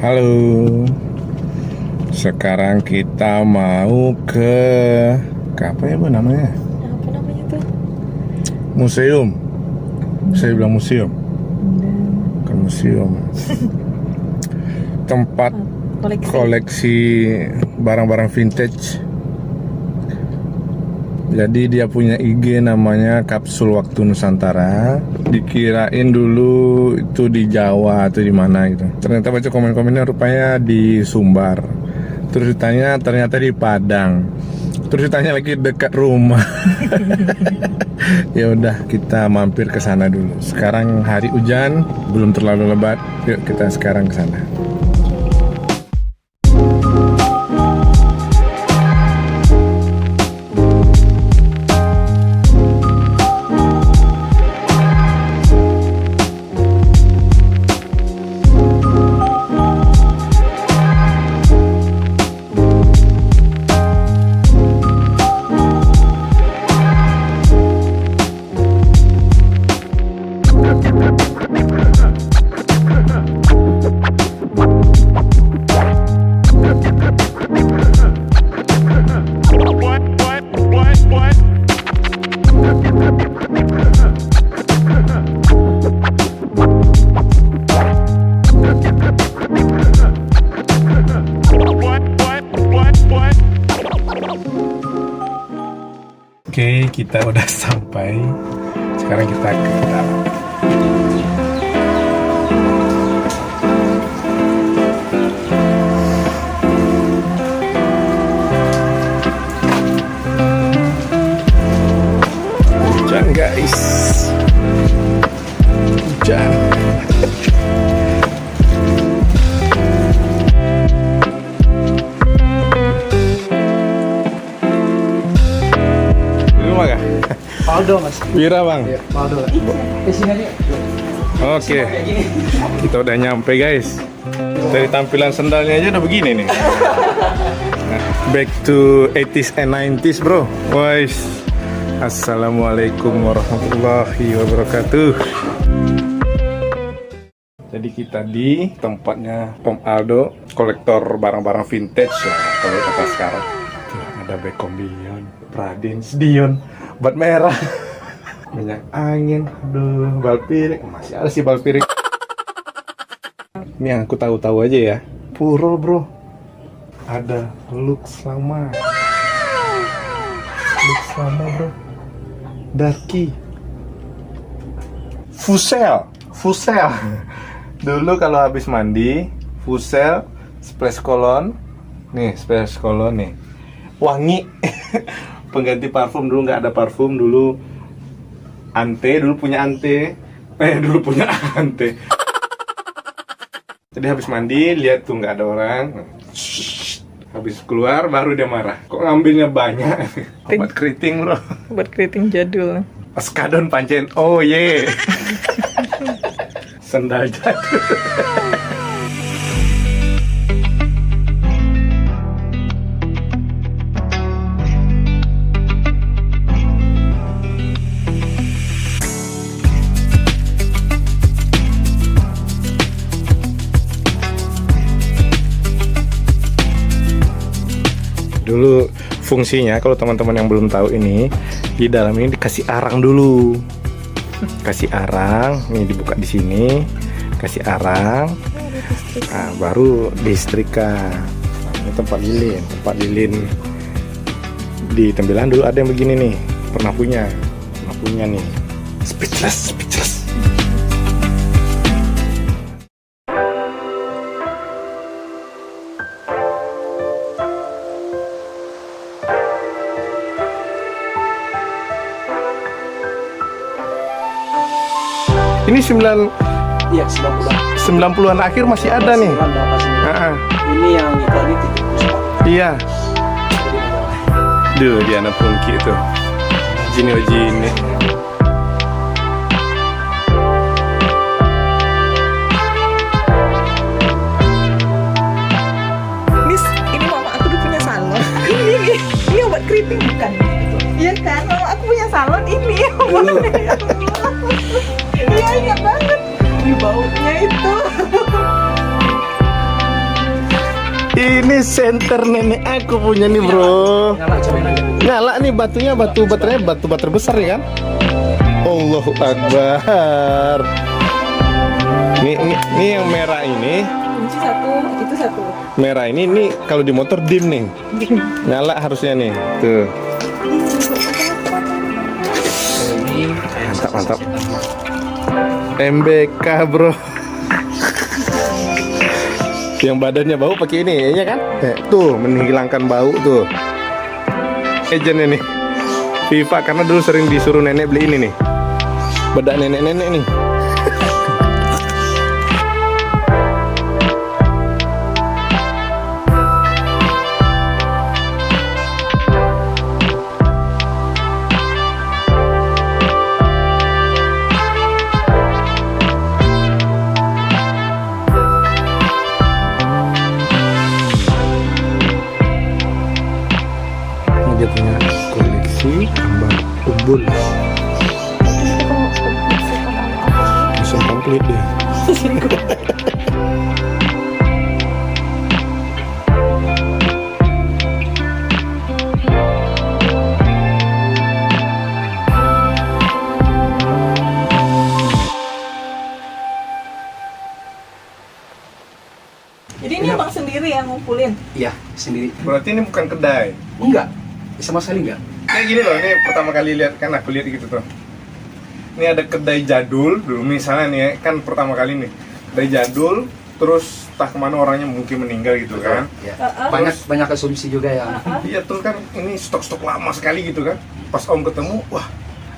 Halo. Sekarang kita mau ke apa ya Bu namanya? Apa namanya tuh? Museum. Saya bilang museum. Bukan museum. Tempat koleksi barang-barang vintage. Jadi dia punya IG namanya Kapsul Waktu Nusantara. Dikirain dulu itu di Jawa atau di mana gitu. Ternyata baca komen-komennya rupanya di Sumbar. Terus ditanya ternyata di Padang. Terus ditanya lagi dekat rumah. Ya udah kita mampir ke sana dulu. Sekarang hari hujan, belum terlalu lebat. Yuk kita sekarang ke sana. Oke, kita udah sampai. Sekarang kita ke dalam. Hujan guys. Hujan. Aldo mas. Wira bang. Iya, Aldo. Sini aja. Oke. Kita udah nyampe guys. Dari tampilan sendalnya aja udah begini nih. Nah, back to 80s and 90s bro. Guys. Assalamualaikum warahmatullahi wabarakatuh. Jadi kita di tempatnya Om Aldo, kolektor barang-barang vintage lah kalau kata sekarang. Tuh, ada Beckham Dion, Pradins Dion, bat merah, minyak angin, aduh, bal piring, masih ada sih bal piring. Ini yang aku tahu-tahu aja ya. Puro bro, ada Lux Lama bro, Darky, Fusel. Dulu kalau habis mandi, Fusel, splash cologne, nih splash cologne nih, wangi. Pengganti parfum dulu nggak ada parfum dulu. Dulu punya Ante. Jadi habis mandi lihat tuh nggak ada orang. Habis keluar baru dia marah. Kok ngambilnya banyak? Obat keriting bro. Obat keriting jadul. Oskadon pancen. Oh ye. Sendal jadul. Dulu fungsinya kalau teman-teman yang belum tahu ini, di dalam ini dikasih arang dulu. Kasih arang, nih dibuka di sini, kasih arang. Nah, baru disetrika. Ini tempat lilin. Di Tembilan dulu ada yang begini nih, pernah punya nih. Speechless. Ini 90-an akhir masih ada nih. Ini yang iklan itu. Iya. Duh, dia anak pungki itu. Jini. Ini mama aku udah punya salon. Ini obat keriting bukan? Iya kan, mama aku punya salon ini obatnya. Iya ingat banget. Ini baunya itu. Ini senter nenek aku punya nih bro. Nyala, cobain aja. Nyala nih batunya, batu baterainya batu baterai besar ya kan? Allahu Akbar. Ini yang merah ini. Kunci satu, itu satu. Merah ini kalau di motor dim nih. Nyala harusnya nih. Tuh. Ini Mantap. MBK bro. Yang badannya bau pakai ini, ya kan? Tuh menghilangkan bau tuh. Agent ini FIFA karena dulu sering disuruh nenek beli ini nih. Bedak nenek-nenek nih. Dia punya koleksi tambang umbul. Langsung komplit deh. Jadi ini abang sendiri yang ngumpulin. Iya, sendiri. Berarti ini bukan kedai. Enggak, sama sekali enggak. Kayak gini loh, ini pertama kali lihat kan aku lihat gitu tuh. Ini ada kedai jadul dulu misalnya nih ya, kan pertama kali nih kedai jadul, terus tak kemana orangnya mungkin meninggal gitu kan. Ya. Banyak asumsi juga ya. Iya tuh kan ini stok-stok lama sekali gitu kan. Pas Om ketemu, wah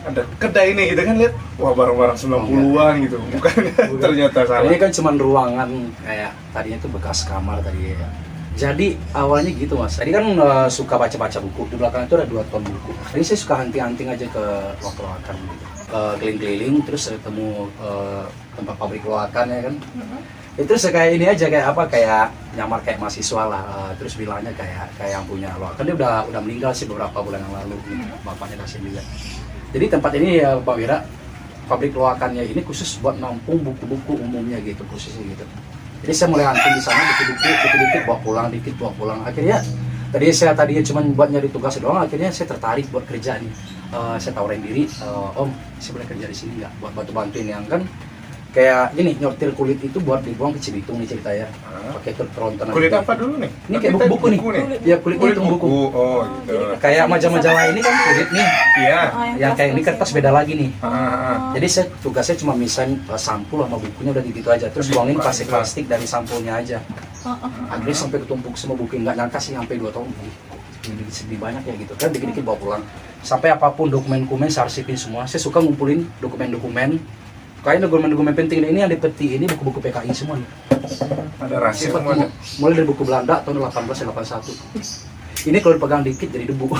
ada kedai nih gitu kan lihat, wah barang-barang 90-an gitu. Bukan ternyata salah. Ini kan cuma ruangan kayak tadinya itu bekas kamar tadi ya. Jadi awalnya gitu mas, tadi kan suka baca-baca buku, di belakang itu ada 2 ton buku. Jadi saya suka hunting-hunting aja ke loakan gitu. Keliling-keliling, terus ketemu tempat pabrik loakan ya kan. Itu kayak ini aja kayak apa, kayak nyamar kayak mahasiswa lah. Terus bilangnya kayak yang punya loakan, dia udah meninggal sih beberapa bulan yang lalu, bapaknya kasihan juga. Jadi tempat ini ya Pak Wira, pabrik loakannya ini khusus buat nampung buku-buku umumnya gitu, khususnya gitu. Jadi saya mulai hunting di sana, dikit-dikit bawa pulang. Akhirnya tadinya cuma buat nyari tugas doang, akhirnya saya tertarik buat kerja nih. Saya tawarin diri, Om, saya boleh kerja di sini nggak? Buat bantu-bantuin yang kan kayak gini, nyortir kulit itu buat dibuang ke Cibitung nih ceritanya. Pakai truk tronton. Kulit apa dulu nih? Ini kayak buku-buku nih. Ya kulit itu buku. Oh gitu. Kayak majalah ini kan kulit nih. Iya. Yang kayak ini kertas beda lagi nih. Ah. Jadi saya tugasnya cuma misahin sampul sama bukunya udah gitu aja. Terus buangin plastik dari sampulnya aja. Akhirnya sampai ketumpuk semua buku, nggak nyangka sih sampai 2 tahun. Sedih banyak ya gitu kan, dikit-dikit bawa pulang. Sampai apapun dokumen-dokumen saya arsipin semua. Saya suka ngumpulin dokumen-dokumen. Kayaknya dokumen-dokumen penting ini yang di peti ini buku-buku PKI semua nih. Ada rahasia semua. Mulai dari buku Belanda tahun 1881. Ini kalau dipegang dikit jadi debu.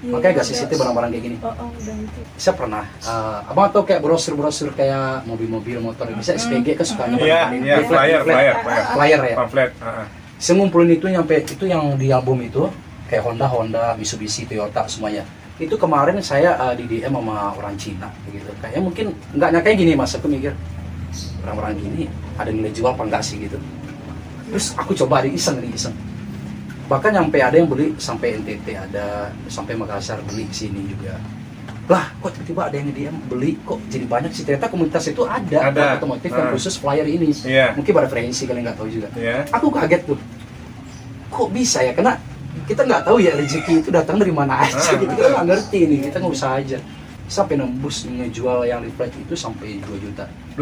Makanya gak sensitif barang-barang kayak gini. Udah itu. Saya pernah, abang tau kayak brosur-brosur kayak mobil-mobil, motor, bisa SPG kan sukanya Iya, flyer ya. Pamflet. Saya ngumpulin itu nyampe itu yang di album itu kayak Honda, Mitsubishi, Toyota semuanya. Itu kemarin saya di DM sama orang Cina gitu. Kayaknya mungkin nggak nyangka gini mas, aku mikir orang-orang gini ada nilai jual apa enggak sih gitu. Terus aku coba iseng. Bahkan nyampe ada yang beli sampai NTT, ada sampai Makassar beli sini juga. Lah, kok tiba-tiba ada yang DM beli kok jadi banyak sih, ternyata komunitas itu ada. Otomotif yang khusus flyer ini. Mungkin referensi kalian nggak tahu juga. Aku kaget tuh. Kok bisa ya? Karena kita nggak tahu ya rezeki itu datang dari mana aja gitu, kita nggak ngerti nih, kita nggak usah aja sampai nembus ngejual yang leaflet itu sampai 2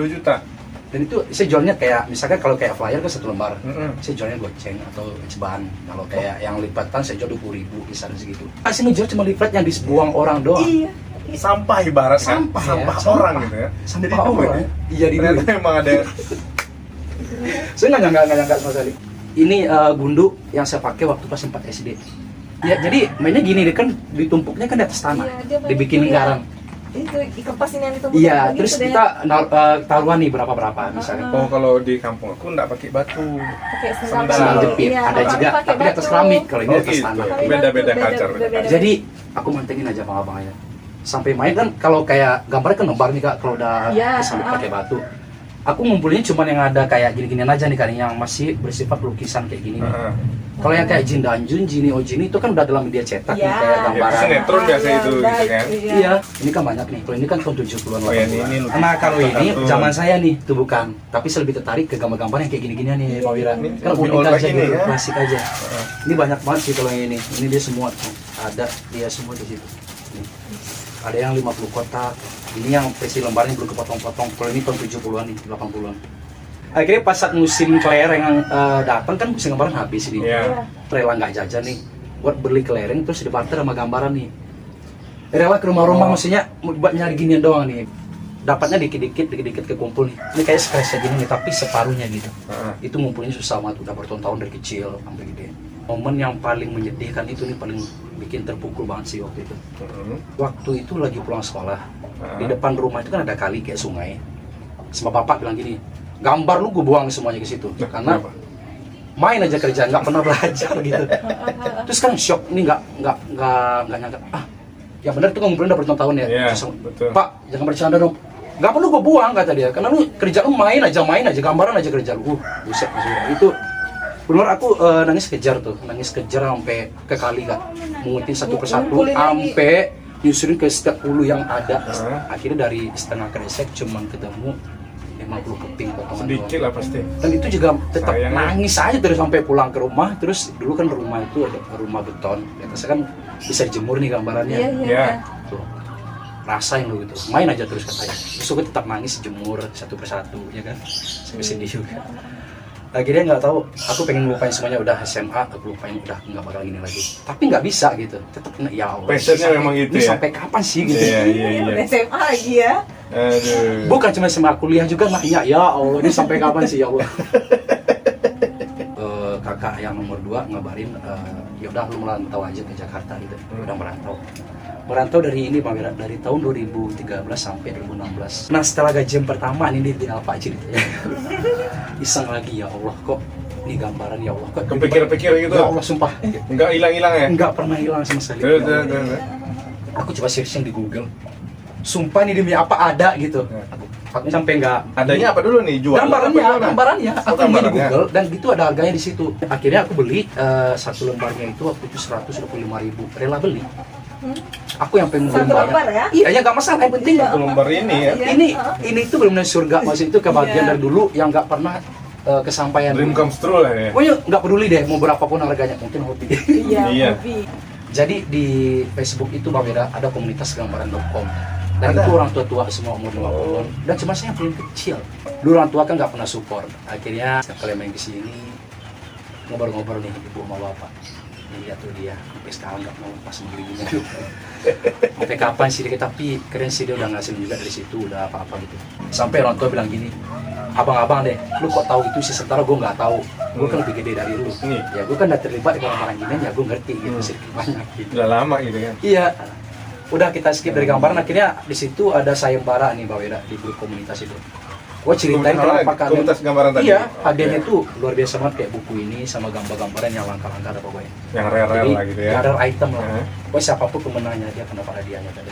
juta. Dan itu saya jualnya kayak misalkan kalau kayak flyer kan 1 lembar, saya jualnya goceng atau ceban. Kalau kayak yang lipatan saya jual 20.000 kisaran segitu. Saya ngejual cuma leaflet yang dibuang orang doang. Iya. Sampah ibarat sampah orang gitu ya. Sampah orang. Iya di ternyata memang ada. Saya nggak nyangka sama sekali. Ini gundu yang saya pakai waktu pas 4 SD. Ya, jadi mainnya gini deh kan, ditumpuknya kan di atas tanah, Iya, dibikin garang. Itu ikan pas ini yang ditumpuk. Iya, gitu terus deh. kita taruhan nih berapa misalkan. Oh kalau di kampung aku nggak pakai batu. Pakai Sandal jepit, Iya, ada kalau juga, pakai tapi di atas batu. keramik. Kalau ini di atas gitu. tanah. Beda-beda culture. Jadi aku mantengin aja abang-abangnya. Sampai main kan kalau kayak gambarnya kan lembar nih kak, kalau udah Iya, kesambut pakai batu. Aku ngumpulinnya cuma yang ada kayak gini-ginian aja nih kan, yang masih bersifat lukisan kayak gini nih. Kalau yang kayak Jin Danjun, Jini Ojini itu kan udah dalam media cetak nih, Ya. kayak gambaran. Sinetron biasa itu gitu kan. Iya, ini kan banyak nih. Kalau ini kan tahun 70-an. Oh ya, ini lukisan Nah, kalau ini kartun. zaman saya nih, itu bukan. Tapi saya lebih tertarik ke gambar-gambar yang kayak gini-ginian nih, Pak Wira. Ini Kan lebih unik old aja lagi gitu, nih, ya. klasik aja. Ini banyak banget sih kalau yang ini. Ini dia semua ada, dia semua di situ. Nih. Ada yang 50 kotak. Ini yang versi lembarnya belum kepotong-potong. Kalau ini tahun 70-an nih, 80-an. Akhirnya pas saat musim kelereng datang kan musim gambaran habis ini. Iya. Rela nggak jajan nih, buat beli kelereng terus dibarter sama gambaran nih. Rela ke rumah-rumah maksudnya buat nyari ginian doang nih. Dapatnya dikit-dikit kekumpul nih. Ini kayak stres gini nih, tapi separuhnya gitu. Itu ngumpulnya susah banget, udah bertahun-tahun dari kecil sampai gede. Momen yang paling menyedihkan itu nih, paling bikin terpukul banget sih waktu itu. Waktu itu lagi pulang sekolah, di depan rumah itu kan ada kali kayak sungai. Sama bapak bilang gini, gambar lu gue buang semuanya ke situ, karena kenapa? main aja kerja, nggak pernah belajar gitu. Terus kan shock, ini nggak nyangka. Ya benar itu kan ngumpulin udah bertahun-tahun ya. Iya, Terus, betul. Pak, jangan bercanda dong. Nggak perlu gue buang kata dia, karena lu kerja lu main aja, gambaran aja kerja lu. Buset, maksudnya itu benar aku nangis kejar sampai ke kali kan, mengutin satu persatu Ngumpulin lagi. sampai nyusurin ke setiap hulu yang ada. Akhirnya dari setengah kresek cuman ketemu 50 keping potongan Sedikit doang. lah pasti. Dan itu juga tetap Sayangnya. nangis aja terus sampai pulang ke rumah. Terus dulu kan rumah itu ada rumah beton, biasanya kan bisa dijemur nih gambarannya. Iya, iya. Ya. Tuh, rasain lo gitu, main aja terus katanya. Terus aku tetap nangis jemur satu persatu, ya kan, sampai sedih juga. Akhirnya nggak tahu, aku pengen ngelupain semuanya, udah SMA, aku lupain, udah nggak bakal gini lagi. Tapi nggak bisa gitu, tetap ya Allah. Passionnya sampai- memang gitu ini ya? Sampai kapan sih gitu? Iya, iya, iya. Udah SMA lagi ya. Aduh. Bukan cuma SMA, kuliah juga nanya, ya Allah, ini sampai kapan sih ya Allah? Kakak yang nomor 2 ngabarin, ya udah lu merantau aja ke Jakarta gitu. Udah merantau dari ini Pak Wira, dari tahun 2013 sampai 2016. Nah setelah gajian pertama ini di Alfa Jin iseng lagi, ya Allah kok ini gambaran, ya Allah kok Kepikir-pikir gitu? ya Allah sumpah Enggak hilang-hilang ya? nggak pernah hilang sama sekali. Tuh, Ya tuh, Allah. tuh, tuh. Aku coba searching di Google, sumpah ini demi apa ada gitu. Aku sampai nggak Adanya apa dulu nih? Jual? gambarannya Oh, aku main di gambarannya. Google dan gitu ada harganya di situ. Akhirnya aku beli satu lembarnya itu waktu itu 125.000, rela beli. Aku yang pengen beli Satu lembar ya? Iya nggak masalah, yang penting Satu lembar ini ya. Iya. ini tuh benar-benar surga, maksud itu kebahagiaan Iya. dari dulu yang nggak pernah kesampaian. Dream comes true lah ya. Pokoknya nggak peduli deh mau berapapun harganya, mungkin hobi. Iya, Iya. hobi. Jadi di Facebook itu Pak Wira ada komunitas gambaran.com. Dan Ada? itu orang tua-tua semua umur 50-an. Dan cuma saya yang paling kecil. Dulu orang tua kan nggak pernah support. Akhirnya setiap kali main ke sini ngobrol-ngobrol nih ibu sama bapak. Lihat tuh dia sampai sekarang nggak mau lepas begini. Sampai kapan sih dia? Tapi keren sih dia udah ngasilin juga dari situ, udah apa-apa gitu. Sampai orang tua bilang gini, abang-abang deh, lu kok tahu itu sih, sementara gue nggak tahu. Gue kan lebih gede dari lu. Nih. Ya gue kan udah terlibat di orang gini, ya gue ngerti gitu sedikit banyak gitu. Udah lama gitu kan. Iya. Udah kita skip dari gambaran, akhirnya di situ ada sayembara nih Pak Wira di grup komunitas itu. Gue ceritain kenapa kalian. Komunitas gambaran tadi. Iya, hadiahnya tuh luar biasa banget, kayak buku ini sama gambar-gambaran yang langka-langka ada pokoknya. Yang rare-rare Jadi, lah gitu ya. rare item lah. Heeh. Pokoknya siapapun pemenangnya dia akan dapat hadiahnya tadi.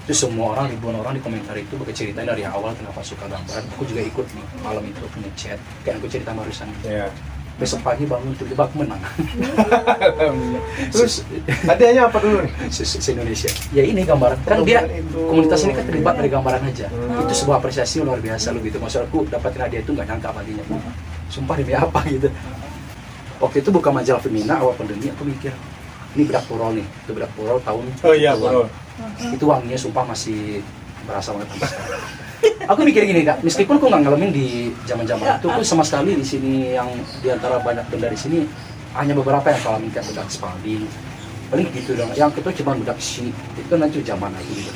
Terus semua orang, ribuan orang di komentar itu berceritain dari awal kenapa suka gambaran. Aku juga ikut nih malam itu aku ngechat, kayak aku cerita barusan. Iya. Besok pagi bangun tiba-tiba aku menang. Terus hadiahnya apa dulu nih? Indonesia. Ya ini gambaran. Kan dia Itu. komunitas ini kan terlibat dari gambaran aja. Hmm. Itu sebuah apresiasi luar biasa lu gitu. Maksud aku dapatin hadiah itu nggak nyangka paginya. Sumpah demi apa gitu. Waktu itu buka majalah Femina awal pandemi, aku mikir ini bedak purol nih. Itu bedak purol tahun Oh iya, 70-an. bro. Itu wanginya sumpah masih berasa banget sampai sekarang. Aku mikir gini kak, meskipun aku nggak ngalamin di zaman-zaman itu, aku sama sekali di sini yang diantara banyak benda di sini hanya beberapa yang ngalamin kayak bedak Spalding, paling gitu dong. Yang kedua cuma bedak sheet, itu kan nanti zaman lagi gitu.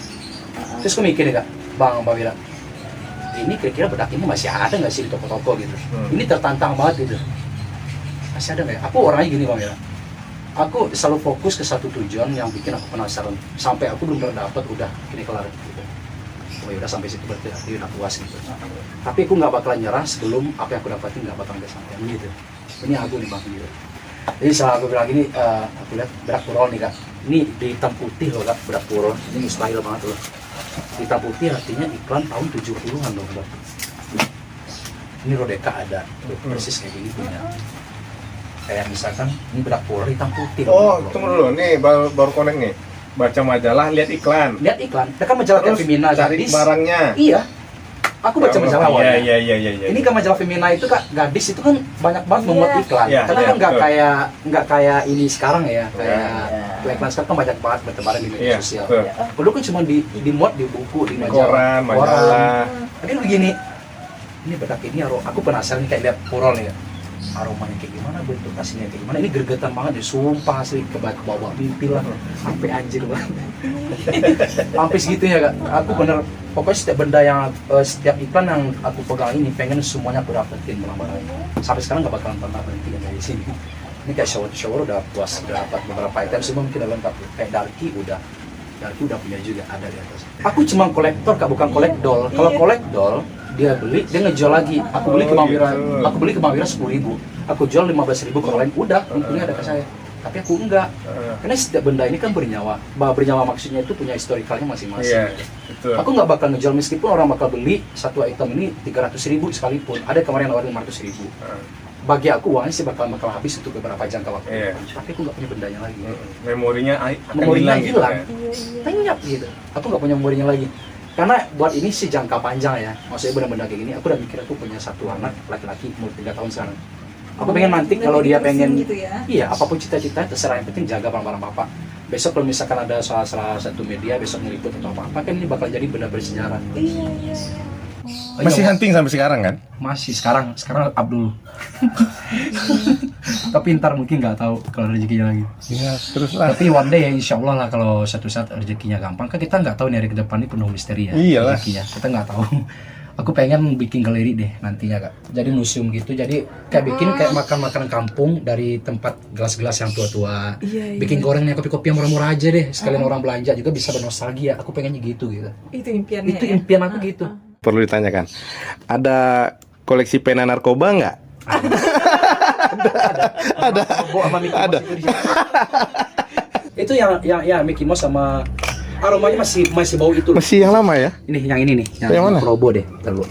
Terus aku mikir kak, Bang Wira, ini kira-kira bedak ini masih ada nggak sih di toko-toko gitu? Ini tertantang banget gitu. Masih ada nggak ya? Aku orangnya gini Bang Wira, aku selalu fokus ke satu tujuan yang bikin aku penasaran. Sampai aku belum pernah dapat, udah ini kelar gitu. Oh ya udah sampai situ berarti udah puas gitu. Tapi aku nggak bakalan nyerah sebelum apa yang aku dapatin nggak bakalan kesampaian gitu. Ini aku nih Bang gitu. Jadi setelah aku bilang gini, aku lihat bedak purol nih kak. Ini di hitam putih loh kak, bedak purol. Ini mustahil banget loh. Hitam putih artinya iklan tahun 70-an loh kak. ini Rodeka ada, persis kayak gini punya. Kayak misalkan ini bedak Polri hitam putih. Oh, tunggu dulu. Nih baru connect nih. Baca majalah, lihat iklan. Lihat iklan, dia kan majalah kayak Terus Femina, cari gadis. barangnya. Iya. Aku baca majalah awalnya. Iya. Ini kan majalah Femina itu Kak, gadis itu kan banyak banget memuat iklan. Iya, Karena iya, kan nggak betul. kayak ini sekarang ya, kayak Iya. iklan sekarang kan banyak banget bertebaran di media Iya, sosial. betul. Dulu kan cuma dimuat di buku, di Koran, majalah. majalah. Tapi begini, ini bedak ini aku penasaran kayak lihat purol ya. Aromanya kayak gimana, bentuk aslinya kayak gimana. Ini gregetan banget deh, sumpah asli ke bawah mimpi lah. Sampai anjir banget. Sampai segitunya Kak. Aku bener, pokoknya setiap benda yang setiap iklan yang aku pegang ini pengen semuanya aku dapetin barang-barangnya. Sampai sekarang nggak bakalan pernah berhenti dari sini. Ini kayak shower udah puas, udah dapat beberapa item semua mungkin udah lengkap. Kayak Darky udah punya juga, ada di atas. Aku cuma kolektor Kak, bukan kolek doll. Kalau kolek doll dia beli, dia ngejual lagi. Aku beli ke Mawira, gitu. aku beli ke Mawira 10.000. Aku jual 15.000 ke orang lain, udah untungnya ada ke saya. Tapi aku enggak. Karena setiap benda ini kan bernyawa. Bernyawa maksudnya itu punya historikalnya masing-masing. Iya, betul. Aku nggak bakal ngejual meskipun orang bakal beli satu item ini 300.000 sekalipun. Ada kemarin nawarin 500.000. Bagi aku uangnya sih bakal habis untuk beberapa jangka waktu. Iya. Tapi aku nggak punya bendanya lagi. Memorinya akan Memorinya hilang, gitu hilang. kan? Tenyap gitu. Aku nggak punya memorinya lagi. Karena buat ini sih jangka panjang ya. Maksudnya benda-benda kayak gini, aku udah mikir aku punya satu anak laki-laki umur 3 tahun sekarang. Aku pengen nanti kalau dia pengen gitu ya. iya apapun cita-cita terserah, yang penting jaga barang-barang bapak. Besok kalau misalkan ada salah satu media besok ngeliput atau apa kan ini bakal jadi benda bersejarah. Iya. Masih hunting sampai sekarang kan? Masih sekarang Abdul. Tapi ntar mungkin nggak tahu kalau rezekinya lagi. Iya, terus lah. Tapi one day ya insya Allah lah kalau satu saat rezekinya gampang kan kita nggak tahu nih hari ke depan ini penuh misteri ya. Iyalah. Rezekinya kita nggak tahu. Aku pengen bikin galeri deh nantinya Kak. Jadi museum gitu. Jadi kayak bikin kayak makan-makanan kampung dari tempat gelas-gelas yang tua-tua. Iya. Bikin gorengnya kopi-kopi yang murah-murah aja deh. Sekalian orang belanja juga bisa bernostalgia. Aku pengennya gitu. Itu impiannya. Itu ya? impian aku gitu. Perlu ditanyakan. Ada koleksi pena narkoba nggak? Ada. Ada. Itu yang Mickey Mouse sama aromanya masih bau itu. Masih yang lama ya? Ini yang ini nih, Yang mana? Monokorobo deh, terlalu.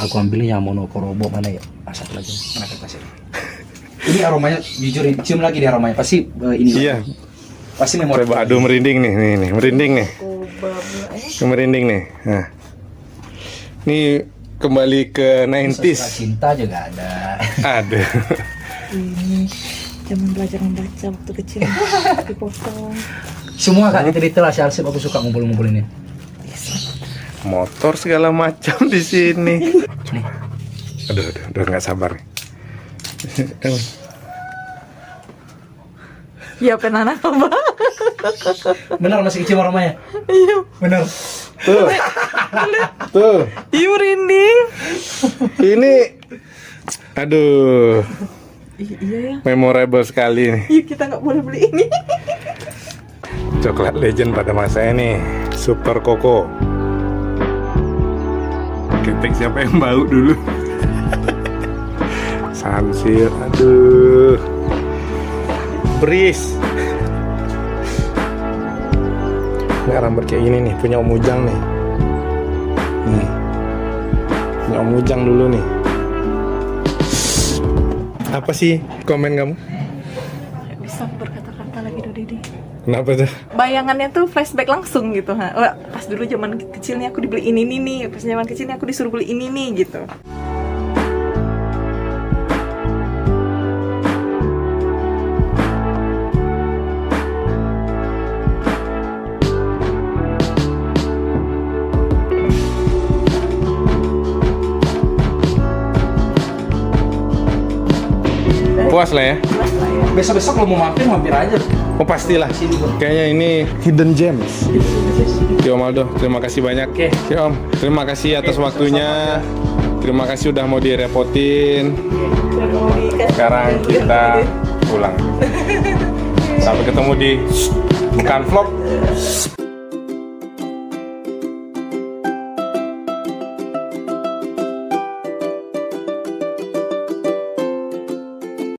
Aku ambilnya yang monokorobo mana ya? Satu lagi, mana kertasnya? Ini aromanya jujur, cium lagi deh aromanya. Pasti ini. Iya. Pasti memori. Coba, aduh merinding nih, merinding nih. Merinding nih. Nah. Ini kembali ke 90s. Cinta juga ada. Ada. Ini zaman belajar membaca waktu kecil. Dipotong. Semua Kak, detail-detail lah, arsip aku suka ngumpul-ngumpul ini. Motor segala macam di sini. Nih. Aduh, udah nggak sabar. Ya pena narkoba. Benar masih kecium aromanya? Iya. Benar. Tuh. Tuh. Iya merinding. Ini aduh, Iya ya. memorable sekali nih. Iya kita nggak boleh beli ini. Coklat legend pada masanya nih, Super Koko. Ketek siapa yang bau dulu? Sansir, aduh. Breeze. Nggak rambut kayak gini nih, punya Om Ujang nih. Nih, punya Om Ujang dulu nih. Apa sih komen kamu? Nggak bisa berkata-kata lagi Dodi. Kenapa tuh? Bayangannya tuh flashback langsung gitu ha. Wah, pas dulu zaman kecilnya aku dibeliin ini nih, pas zaman kecilnya aku disuruh beli ini nih gitu. Puas lah ya. Besok-besok kalau mau mampir aja. Oh pastilah. Sini bro. Kayaknya ini hidden gems. Om Aldo, terima kasih banyak. Oke. Ya Om, terima kasih atas waktunya. Terima kasih udah mau direpotin. Sekarang kita pulang. Sampai ketemu di bukan vlog.